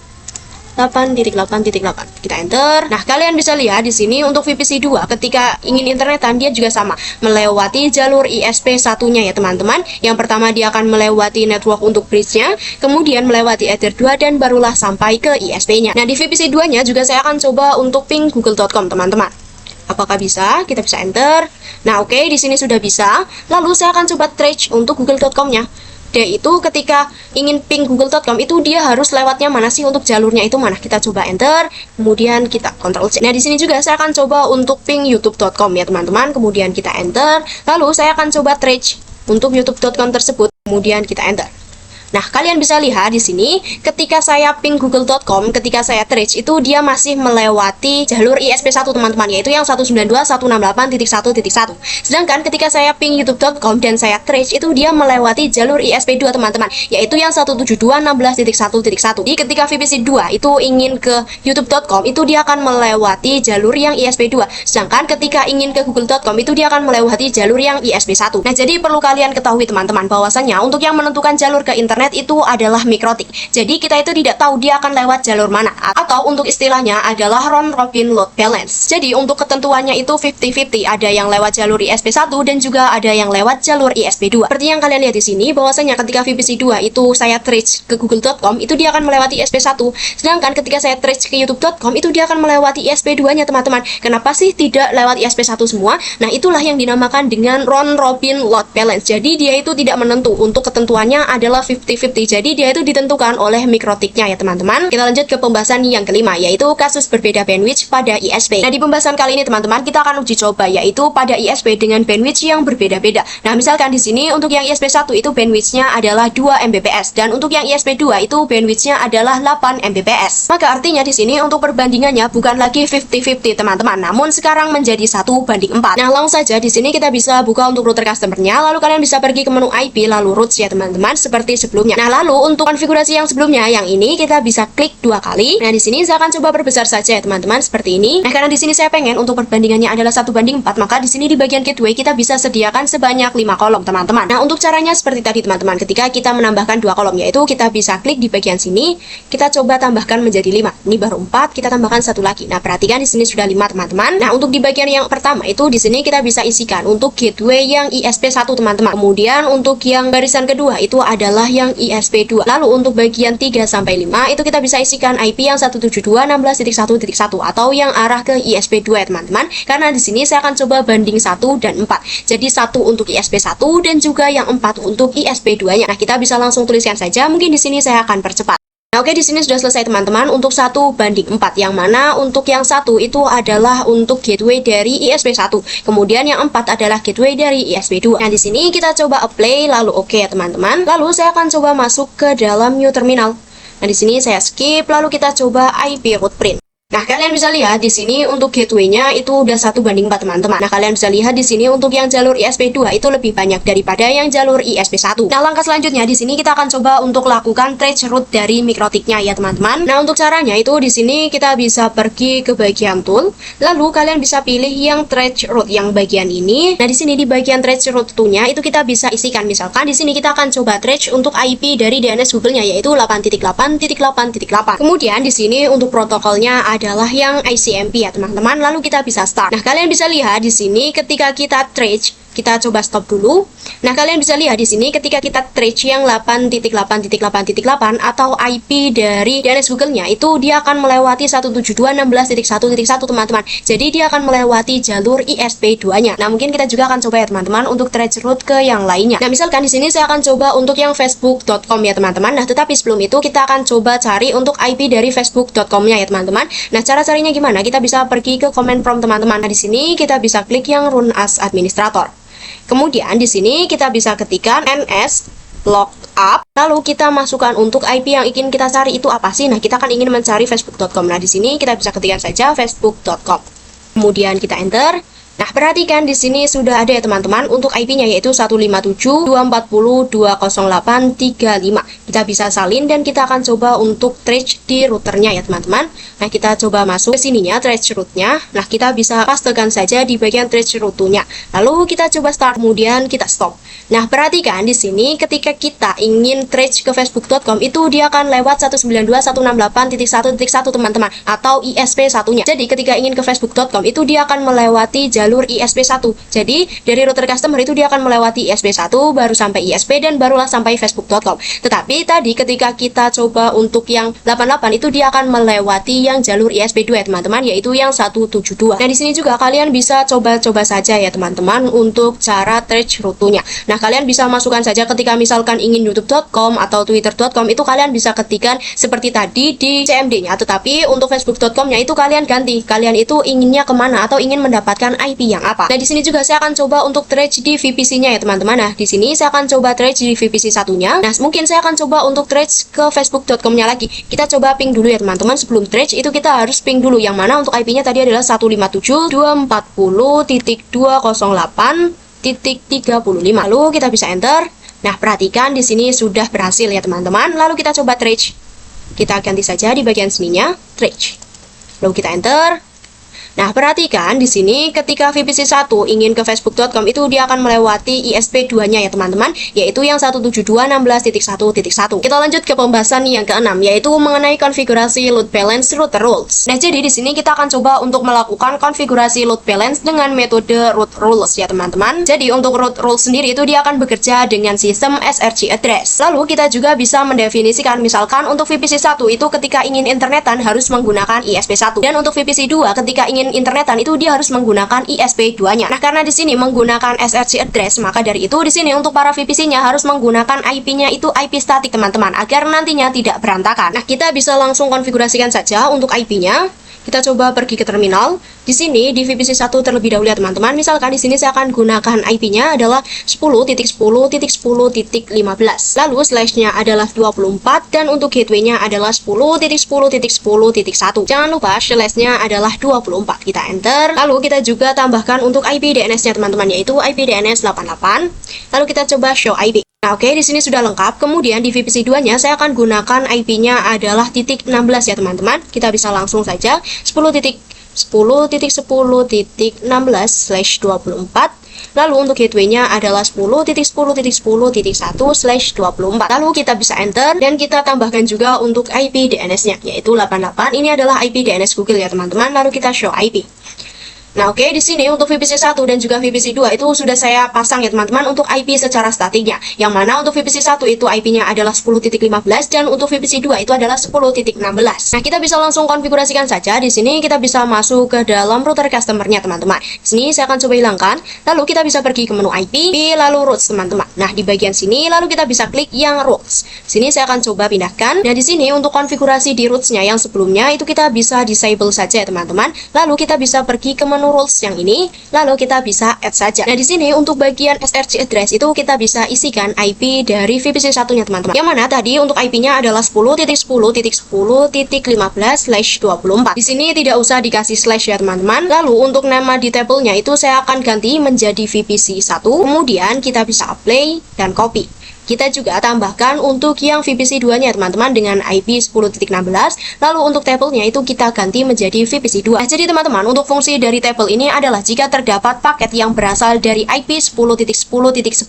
8.8.8. Kita enter. Nah, kalian bisa lihat di sini untuk VPC 2 ketika ingin internetan dia juga sama, melewati jalur ISP satunya ya teman-teman. Yang pertama dia akan melewati network untuk bridge-nya, kemudian melewati Ether 2 dan barulah sampai ke ISP-nya. Nah, di VPC 2-nya juga saya akan coba untuk ping google.com teman-teman. Apakah bisa? Kita bisa enter. Nah, oke, di sini sudah bisa. Lalu saya akan coba trace untuk google.com-nya. Dia itu ketika ingin ping google.com itu dia harus lewatnya mana sih, untuk jalurnya itu mana. Kita coba enter, kemudian kita Ctrl C. Nah, di sini juga saya akan coba untuk ping youtube.com ya teman-teman, kemudian kita enter. Lalu saya akan coba trace untuk youtube.com tersebut, kemudian kita enter. Nah, kalian bisa lihat di sini ketika saya ping google.com, ketika saya trace itu dia masih melewati jalur ISP1 teman-teman, yaitu yang 192.168.1.1. Sedangkan ketika saya ping youtube.com dan saya trace itu dia melewati jalur ISP2 teman-teman, yaitu yang 172.16.1.1. Jadi ketika VPC 2 itu ingin ke youtube.com itu dia akan melewati jalur yang ISP2. Sedangkan ketika ingin ke google.com itu dia akan melewati jalur yang ISP1. Nah, jadi perlu kalian ketahui teman-teman bahwasanya untuk yang menentukan jalur ke internet itu adalah mikrotik. Jadi kita itu tidak tahu dia akan lewat jalur mana, atau untuk istilahnya adalah round robin load balance. Jadi untuk ketentuannya itu 50-50, ada yang lewat jalur ISP1 dan juga ada yang lewat jalur ISP2. Seperti yang kalian lihat di sini bahwasanya ketika VPC 2 itu saya trace ke google.com itu dia akan melewati ISP1, sedangkan ketika saya trace ke youtube.com itu dia akan melewati ISP2-nya teman-teman. Kenapa sih tidak lewat ISP1 semua? Nah, itulah yang dinamakan dengan round robin load balance. Jadi dia itu tidak menentu, untuk ketentuannya adalah 50 50-50. Jadi dia itu ditentukan oleh mikrotiknya ya teman-teman. Kita lanjut ke pembahasan yang kelima, yaitu kasus berbeda bandwidth pada ISP. Nah, di pembahasan kali ini teman-teman, kita akan uji coba yaitu pada ISP dengan bandwidth yang berbeda-beda. Nah, misalkan di sini untuk yang ISP 1 itu bandwidthnya adalah 2 Mbps dan untuk yang ISP 2 itu bandwidthnya adalah 8 Mbps. Maka artinya di sini untuk perbandingannya bukan lagi 50-50 teman-teman, namun sekarang menjadi 1:4. Nah, langsung saja di sini kita bisa buka untuk router customernya, lalu kalian bisa pergi ke menu IP lalu routes ya teman-teman, seperti sebelumnya. Nah, lalu untuk konfigurasi yang sebelumnya, yang ini kita bisa klik 2 kali. Nah, di sini saya akan coba perbesar saja ya teman-teman, seperti ini. Nah, karena di sini saya pengen untuk perbandingannya adalah 1:4, maka di sini di bagian gateway kita bisa sediakan sebanyak 5 kolom teman-teman. Nah, untuk caranya seperti tadi teman-teman, ketika kita menambahkan 2 kolom, yaitu kita bisa klik di bagian sini, kita coba tambahkan menjadi 5. Ini baru 4, kita tambahkan 1 lagi. Nah, perhatikan di sini sudah 5 teman-teman. Nah, untuk di bagian yang pertama itu di sini kita bisa isikan untuk gateway yang ISP 1 teman-teman. Kemudian untuk yang barisan kedua itu adalah yang ISP 2. Lalu untuk bagian 3 sampai 5 itu kita bisa isikan IP yang 172.16.1.1 atau yang arah ke ISP 2 ya teman-teman. Karena di sini saya akan coba banding 1 dan 4. Jadi 1 untuk ISP 1 dan juga yang 4 untuk ISP 2-nya. Nah, kita bisa langsung tuliskan saja. Mungkin di sini saya akan percepat. Nah, oke, di sini sudah selesai teman-teman untuk 1:4, yang mana untuk yang 1 itu adalah untuk gateway dari ISP 1. Kemudian yang 4 adalah gateway dari ISP 2. Nah, di sini kita coba apply lalu oke ya teman-teman. Lalu saya akan coba masuk ke dalam new terminal. Nah, di sini saya skip lalu kita coba IP route print. Nah, kalian bisa lihat di sini untuk gateway-nya itu udah 1:4 teman-teman. Nah, kalian bisa lihat di sini untuk yang jalur ISP 2 itu lebih banyak daripada yang jalur ISP 1. Nah, langkah selanjutnya di sini kita akan coba untuk lakukan trace route dari mikrotiknya ya teman-teman. Nah, untuk caranya itu di sini kita bisa pergi ke bagian tool, lalu kalian bisa pilih yang trace route yang bagian ini. Nah, di sini di bagian trace route tool-nya itu kita bisa isikan, misalkan di sini kita akan coba trace untuk IP dari DNS Google-nya yaitu 8.8.8.8. Kemudian di sini untuk protokolnya adalah yang ICMP ya teman-teman. Lalu kita bisa start. Nah, kalian bisa lihat di sini ketika kita trace, kita coba stop dulu. Nah, kalian bisa lihat di sini ketika kita trace yang 8.8.8.8 atau IP dari DNS Google-nya itu dia akan melewati 172.16.1.1 teman-teman. Jadi dia akan melewati jalur ISP 2-nya. Nah, mungkin kita juga akan coba ya teman-teman untuk trace route ke yang lainnya. Nah, misalkan di sini saya akan coba untuk yang facebook.com ya teman-teman. Nah, tetapi sebelum itu kita akan coba cari untuk IP dari facebook.com-nya ya teman-teman. Nah, cara-caranya gimana? Kita bisa pergi ke comment prompt teman-teman. Nah, di sini kita bisa klik yang run as administrator. Kemudian di sini kita bisa ketikkan ns lookup, lalu kita masukkan untuk IP yang ingin kita cari itu apa sih? Nah, kita kan ingin mencari facebook.com. Nah, di sini kita bisa ketikkan saja facebook.com. Kemudian kita enter. Nah, perhatikan di sini sudah ada ya teman-teman untuk IP-nya yaitu 157.240.208.35. Kita bisa salin dan kita akan coba untuk trace di routernya ya teman-teman. Nah, kita coba masuk ke sininya trace route-nya. Nah, kita bisa pastekan saja di bagian trace route-nya. Lalu kita coba start, kemudian kita stop. Nah, perhatikan di sini ketika kita ingin trace ke facebook.com itu dia akan lewat 192.168.1.1 teman-teman atau ISP 1-nya. Jadi ketika ingin ke facebook.com itu dia akan melewati jalur ISP 1. Jadi dari router customer itu dia akan melewati ISP 1 baru sampai ISP dan barulah sampai facebook.com. Tetapi tadi ketika kita coba untuk yang 88 itu dia akan melewati yang jalur ISP 2 ya teman-teman, yaitu yang 172. Nah, di sini juga kalian bisa coba-coba saja ya teman-teman untuk cara trace route-nya. Nah, kalian bisa masukkan saja ketika misalkan ingin youtube.com atau twitter.com itu kalian bisa ketikkan seperti tadi di CMD-nya. Tetapi untuk facebook.com-nya itu kalian ganti. Kalian itu inginnya kemana atau ingin mendapatkan IP yang apa. Nah, di sini juga saya akan coba untuk trace di VPC-nya ya teman-teman. Nah, di sini saya akan coba trace di VPC satunya. Nah, mungkin saya akan coba untuk trace ke facebook.com-nya lagi. Kita coba ping dulu ya teman-teman. Sebelum trace itu kita harus ping dulu yang mana untuk IP-nya tadi adalah 157.240.208.35. Lalu kita bisa enter. Nah, perhatikan di sini sudah berhasil ya teman-teman. Lalu kita coba trace. Kita ganti saja di bagian sininya, trace. Lalu kita enter. Nah, perhatikan di sini ketika VPC 1 ingin ke facebook.com itu dia akan melewati ISP 2-nya ya teman-teman, yaitu yang 172.16.1.1. Kita lanjut ke pembahasan yang keenam, yaitu mengenai konfigurasi load balance router rules. Nah, jadi di sini kita akan coba untuk melakukan konfigurasi load balance dengan metode root rules ya teman-teman. Jadi untuk root rules sendiri itu dia akan bekerja dengan sistem SRC address. Lalu kita juga bisa mendefinisikan misalkan untuk VPC 1 itu ketika ingin internetan harus menggunakan ISP 1 dan untuk VPC 2 ketika ingin ingin internetan itu dia harus menggunakan ISP2-nya. Nah, karena di sini menggunakan SRC address, maka dari itu di sini untuk para VPC-nya harus menggunakan IP-nya itu IP statik teman-teman, agar nantinya tidak berantakan. Nah, kita bisa langsung konfigurasikan saja untuk IP-nya. Kita coba pergi ke terminal. Di sini di VPC 1 terlebih dahulu ya teman-teman. Misalkan di sini saya akan gunakan IP-nya adalah 10.10.10.15. Lalu slash-nya adalah 24 dan untuk gateway-nya adalah 10.10.10.1. Jangan lupa slash-nya adalah 24. Kita enter. Lalu kita juga tambahkan untuk IP DNS-nya teman-teman, yaitu IP DNS 88. Lalu kita coba show IP. Nah, oke, di sini sudah lengkap. Kemudian di VPC 2-nya saya akan gunakan IP-nya adalah titik 16 ya teman-teman. Kita bisa langsung saja 10.10.10.16/24. Lalu untuk gateway-nya adalah 10.10.10.1/24. Lalu kita bisa enter dan kita tambahkan juga untuk IP DNS-nya, yaitu 88. Ini adalah IP DNS Google ya teman-teman. Lalu kita show IP. Nah, oke, di sini untuk VPC 1 dan juga VPC 2 itu sudah saya pasang ya teman-teman untuk IP secara statiknya. Yang mana untuk VPC 1 itu IP-nya adalah 10.15 dan untuk VPC 2 itu adalah 10.16. Nah, kita bisa langsung konfigurasikan saja. Di sini kita bisa masuk ke dalam router customer-nya teman-teman. Di sini saya akan coba hilangkan. Lalu kita bisa pergi ke menu IP, lalu routes teman-teman. Nah, di bagian sini lalu kita bisa klik yang routes. Sini saya akan coba pindahkan. Nah, di sini untuk konfigurasi di routes-nya yang sebelumnya itu kita bisa disable saja ya teman-teman. Lalu kita bisa pergi ke menu rules yang ini, lalu kita bisa add saja. Nah, di sini untuk bagian SRC address itu kita bisa isikan IP dari VPC 1-nya teman-teman. Yang mana tadi untuk IP-nya adalah 10.10.10.15/24. Di sini tidak usah dikasih slash ya teman-teman. Lalu untuk nama di tabelnya itu saya akan ganti menjadi VPC 1. Kemudian kita bisa apply dan copy. Kita juga tambahkan untuk yang VPC 2-nya teman-teman dengan IP 10.16. Lalu untuk tabelnya itu kita ganti menjadi VPC 2. Nah, jadi teman-teman, untuk fungsi dari tabel ini adalah jika terdapat paket yang berasal dari IP 10.10.10.16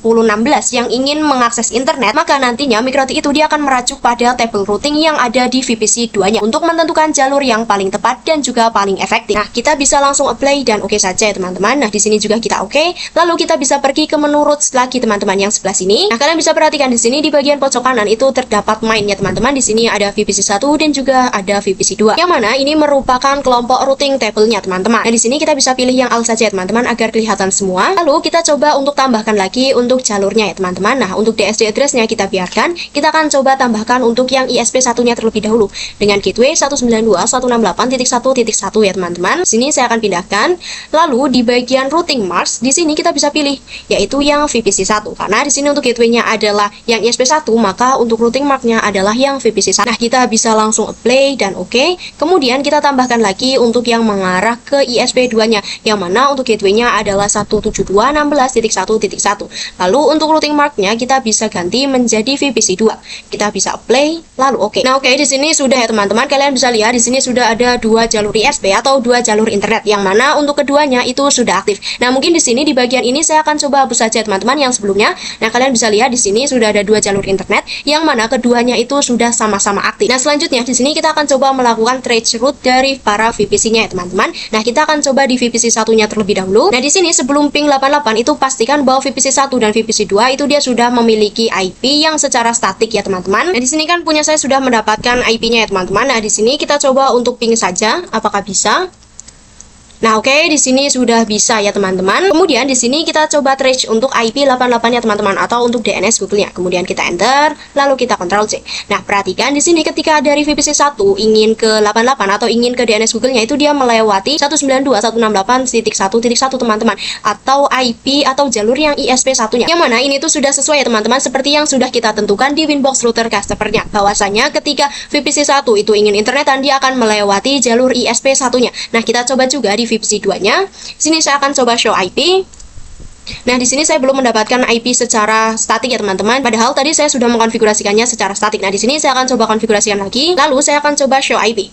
yang ingin mengakses internet, maka nantinya MikroTik itu dia akan merajuk pada tabel routing yang ada di VPC 2-nya untuk menentukan jalur yang paling tepat dan juga paling efektif. Nah, kita bisa langsung apply dan oke saja ya teman-teman. Nah, di sini juga kita oke. Lalu kita bisa pergi ke menu routes lagi teman-teman yang sebelah sini. Nah, kalian bisa perhatikan di sini di bagian pojok kanan itu terdapat mainnya teman-teman. Di sini ada VPC 1 dan juga ada VPC 2. Yang mana ini merupakan kelompok routing tabelnya teman-teman. Nah, di sini kita bisa pilih yang all saja teman-teman agar kelihatan semua. Lalu kita coba untuk tambahkan lagi untuk jalurnya ya teman-teman. Nah, untuk DSD address-nya kita biarkan. Kita akan coba tambahkan untuk yang ISP 1-nya terlebih dahulu dengan gateway 192.168.1.1 ya teman-teman. Sini saya akan pindahkan. Lalu di bagian routing mask di sini kita bisa pilih yaitu yang VPC 1 karena di sini untuk gateway-nya adalah yang ISP 1, maka untuk routing mark-nya adalah yang VPC 1. Nah, kita bisa langsung apply dan oke. Kemudian kita tambahkan lagi untuk yang mengarah ke ISP 2-nya, yang mana untuk gateway-nya adalah 172.16.1.1. Lalu untuk routing mark-nya kita bisa ganti menjadi VPC 2. Kita bisa apply, lalu oke. Nah, oke, di sini sudah ya teman-teman. Kalian bisa lihat di sini sudah ada dua jalur ISP atau dua jalur internet, yang mana untuk keduanya itu sudah aktif. Nah, mungkin di sini di bagian ini saya akan coba hapus saja teman-teman yang sebelumnya. Nah, kalian bisa lihat di sini sudah ada dua jalur internet yang mana keduanya itu sudah sama-sama aktif. Nah, selanjutnya di sini kita akan coba melakukan trace route dari para VPC-nya ya teman-teman. Nah, kita akan coba di VPC 1-nya terlebih dahulu. Nah, di sini sebelum ping 88 itu pastikan bahwa VPC 1 dan VPC 2 itu dia sudah memiliki IP yang secara statik ya teman-teman. Nah, di sini kan punya saya sudah mendapatkan IP-nya ya teman-teman. Nah, di sini kita coba untuk ping saja apakah bisa. Nah, oke, di sini sudah bisa ya teman-teman. Kemudian di sini kita coba trace untuk IP 88 ya teman-teman atau untuk DNS Google-nya. Kemudian kita enter, lalu kita Ctrl C. Nah, perhatikan di sini ketika dari VPC 1 ingin ke 88 atau ingin ke DNS Google-nya itu dia melewati 192.168.1.1 teman-teman atau IP atau jalur yang ISP 1-nya. Yang mana ini tuh sudah sesuai ya teman-teman seperti yang sudah kita tentukan di Winbox router customer-nya. Bahwasanya ketika VPC 1 itu ingin internetan dia akan melewati jalur ISP 1-nya. Nah, kita coba juga di VPC 2-nya. Sini saya akan coba show IP. Nah, di sini saya belum mendapatkan IP secara statik ya teman-teman. Padahal tadi saya sudah mengkonfigurasikannya secara statik. Nah, di sini saya akan coba konfigurasikan lagi. Lalu saya akan coba show IP.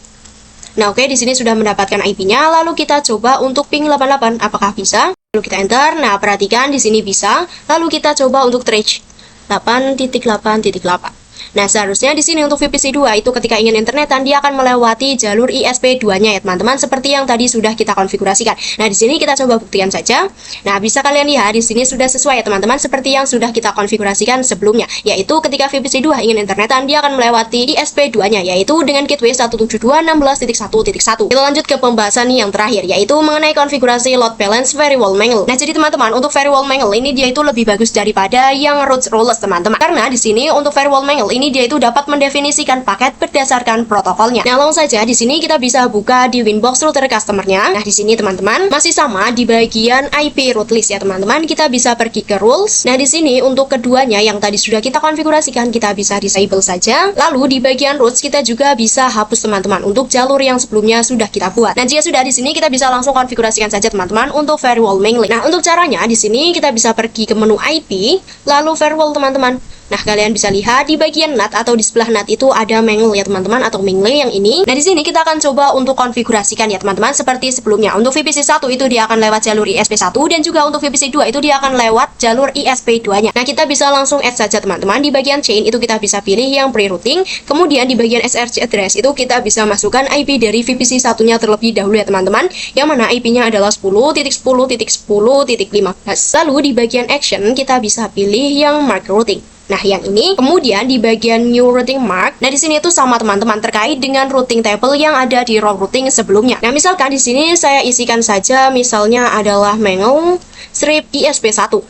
Nah, oke, di sini sudah mendapatkan IP-nya. Lalu kita coba untuk ping 88 apakah bisa? Lalu kita enter. Nah, perhatikan di sini bisa. Lalu kita coba untuk trace 8.8.8. Nah, seharusnya di sini untuk VPC 2 itu ketika ingin internetan dia akan melewati jalur ISP2-nya ya teman-teman, seperti yang tadi sudah kita konfigurasikan. Nah, di sini kita coba buktikan saja. Nah, bisa kalian lihat di sini sudah sesuai ya teman-teman, seperti yang sudah kita konfigurasikan sebelumnya, yaitu ketika VPC 2 ingin internetan dia akan melewati ISP2-nya, yaitu dengan gateway 172.16.1.1. Kita lanjut ke pembahasan yang terakhir, yaitu mengenai konfigurasi load balance firewall mangle. Nah, jadi teman-teman, untuk firewall mangle ini dia itu lebih bagus daripada yang root ruleless teman-teman, karena di sini untuk firewall mangle ini dia itu dapat mendefinisikan paket berdasarkan protokolnya. Nah, langsung saja di sini kita bisa buka di Winbox router customernya. Nah, di sini teman-teman masih sama di bagian IP root list ya teman-teman. Kita bisa pergi ke rules. Nah, di sini untuk keduanya yang tadi sudah kita konfigurasikan kita bisa disable saja. Lalu di bagian routes kita juga bisa hapus teman-teman untuk jalur yang sebelumnya sudah kita buat. Nah, jika sudah di sini kita bisa langsung konfigurasikan saja teman-teman untuk firewall mangling. Nah, untuk caranya di sini kita bisa pergi ke menu IP, lalu firewall teman-teman. Nah, kalian bisa lihat di bagian NAT atau di sebelah NAT itu ada mangle ya teman-teman, atau mangle yang ini. Nah, di sini kita akan coba untuk konfigurasikan ya teman-teman seperti sebelumnya. Untuk VPC 1 itu dia akan lewat jalur ISP1, dan juga untuk VPC 2 itu dia akan lewat jalur ISP2-nya. Nah, kita bisa langsung add saja teman-teman. Di bagian chain itu kita bisa pilih yang pre-routing. Kemudian di bagian SRC address itu kita bisa masukkan IP dari VPC 1-nya terlebih dahulu ya teman-teman, yang mana IP-nya adalah 10.10.10.15. Lalu di bagian action kita bisa pilih yang mark routing. Nah, yang ini. Kemudian di bagian new routing mark. Nah, di sini itu sama teman-teman terkait dengan routing table yang ada di row routing sebelumnya. Nah, misalkan di sini saya isikan saja misalnya adalah mangle strip ISP1.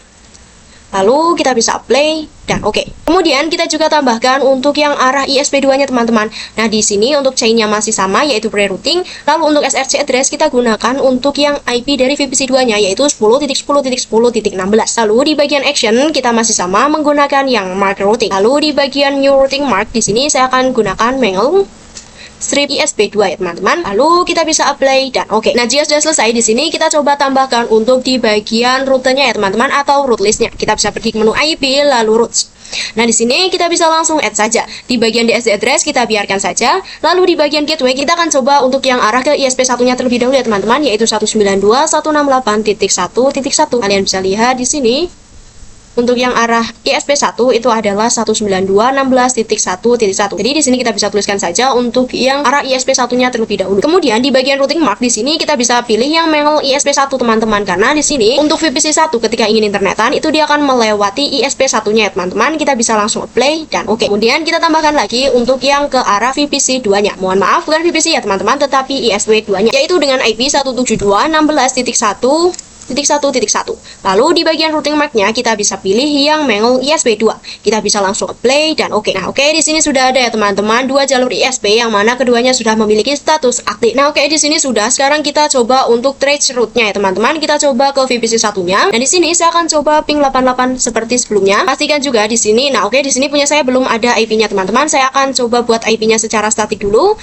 Lalu kita bisa apply dan oke. Kemudian kita juga tambahkan untuk yang arah ISP2-nya teman-teman. Nah, di sini untuk chain-nya masih sama yaitu pre-routing. Lalu untuk SRC address kita gunakan untuk yang IP dari VPC 2-nya yaitu 10.10.10.16. Lalu di bagian action kita masih sama menggunakan yang mark routing. Lalu di bagian new routing mark di sini saya akan gunakan mangle strip ISP2 ya teman-teman. Lalu kita bisa apply dan oke. Nah, jika sudah selesai di sini kita coba tambahkan untuk di bagian rutenya ya teman-teman, atau root listnya. Kita bisa pergi ke menu IP lalu routes. Nah, di sini kita bisa langsung add saja. Di bagian DSD address kita biarkan saja. Lalu di bagian gateway kita akan coba untuk yang arah ke ISP1-nya terlebih dahulu ya teman-teman, yaitu 192.168.1.1. Kalian bisa lihat di sini. Untuk yang arah ISP1 itu adalah 192.16.1.1. Jadi di sini kita bisa tuliskan saja untuk yang arah ISP1-nya terlebih dahulu. Kemudian di bagian routing mark di sini kita bisa pilih yang mangle ISP1 teman-teman, karena di sini untuk VPC 1 ketika ingin internetan itu dia akan melewati ISP1-nya ya teman-teman. Kita bisa langsung apply dan oke. Kemudian kita tambahkan lagi untuk yang ke arah VPC 2-nya. Mohon maaf, bukan VPC ya teman-teman, tetapi ISP2-nya, yaitu dengan IP 172.16.1.1. Lalu di bagian routing marknya kita bisa pilih yang mangle ISP2. Kita bisa langsung apply dan oke. Nah, oke, di sini sudah ada ya teman-teman dua jalur ISP yang mana keduanya sudah memiliki status aktif. Nah, oke, di sini sudah. Sekarang kita coba untuk trace route-nya ya teman-teman. Kita coba ke VPC 1-nya. Nah, di sini saya akan coba ping 88 seperti sebelumnya. Pastikan juga di sini. Nah, oke, di sini punya saya belum ada IP-nya teman-teman. Saya akan coba buat IP-nya secara statik dulu.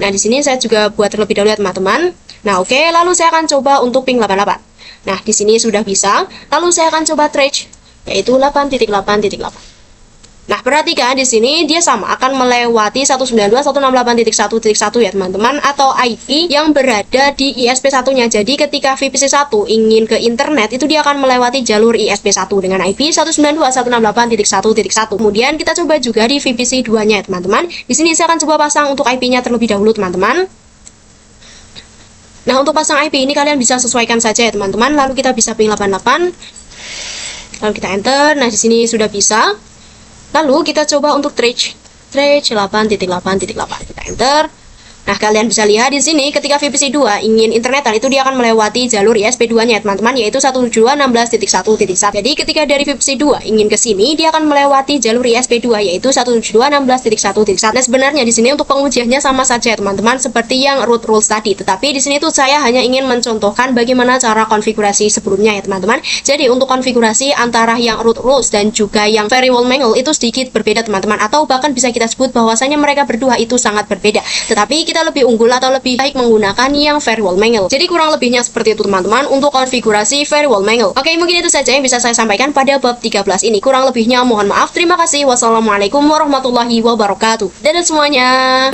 Nah, di sini saya juga buat terlebih dahulu ya teman-teman. Nah, oke, lalu saya akan coba untuk ping 88. Nah, di sini sudah bisa. Lalu saya akan coba trace, yaitu 8.8.8. Nah, perhatikan di sini dia sama akan melewati 192.168.1.1 ya teman-teman, atau IP yang berada di ISP1-nya. Jadi ketika VPC 1 ingin ke internet itu dia akan melewati jalur ISP1 dengan IP 192.168.1.1. Kemudian kita coba juga di VPC 2-nya ya teman-teman. Di sini saya akan coba pasang untuk IP-nya terlebih dahulu teman-teman. Nah, untuk pasang IP ini kalian bisa sesuaikan saja ya teman-teman. Lalu kita bisa ping 88. Lalu kita enter. Nah, di sini sudah bisa. Lalu kita coba untuk trace 8.8.8. Kita enter. Nah, kalian bisa lihat di sini ketika VPC 2 ingin internetan itu dia akan melewati jalur ISP2-nya ya teman-teman, yaitu 172.16.1.1. Jadi ketika dari VPC 2 ingin ke sini dia akan melewati jalur ISP2 yaitu 172.16.1.1. Nah, sebenarnya di sini untuk pengujiannya sama saja ya teman-teman seperti yang root rules tadi. Tetapi di sini tuh saya hanya ingin mencontohkan bagaimana cara konfigurasi sebelumnya ya teman-teman. Jadi untuk konfigurasi antara yang root rules dan juga yang firewall mangle itu sedikit berbeda teman-teman, atau bahkan bisa kita sebut bahwasanya mereka berdua itu sangat berbeda. Tetapi kita lebih unggul atau lebih baik menggunakan yang firewall mangle. Jadi kurang lebihnya seperti itu teman-teman untuk konfigurasi firewall mangle. Oke, mungkin itu saja yang bisa saya sampaikan pada bab 13 ini. Kurang lebihnya mohon maaf. Terima kasih. Wassalamualaikum warahmatullahi wabarakatuh. Dadah semuanya.